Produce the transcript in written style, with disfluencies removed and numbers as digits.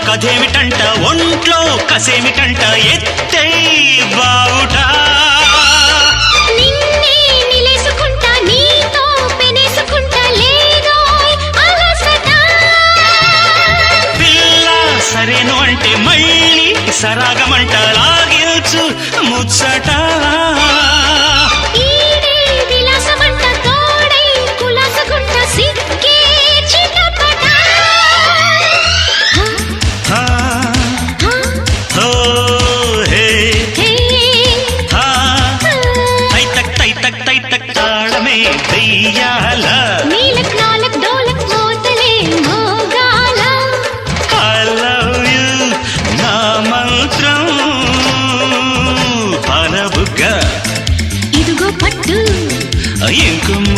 కథేమిటంట ఒంట్లో కసేమిటంట ఎత్తే బావుట నిన్నే నిలేసుకుంటా నీతో పెనేసుకుంటా లేదోయ్ అలసట పిల్ల సరేను అంటే మళ్ళీ సరాగమంట లాగిల్చు ముచ్చట ఈడే విలాసమంట తోడై కులాసగుంట సిక్కే చిటపట హా, హో, హే, హే హా. తైతక్ తాళమే వెయ్యాల నీలక్ నాలక్ డోలక్ మోతలే మోగాల I love you నా మంత్రం పరబుగ్గ ఇదిగో పట్టు ఇంకుమ్మ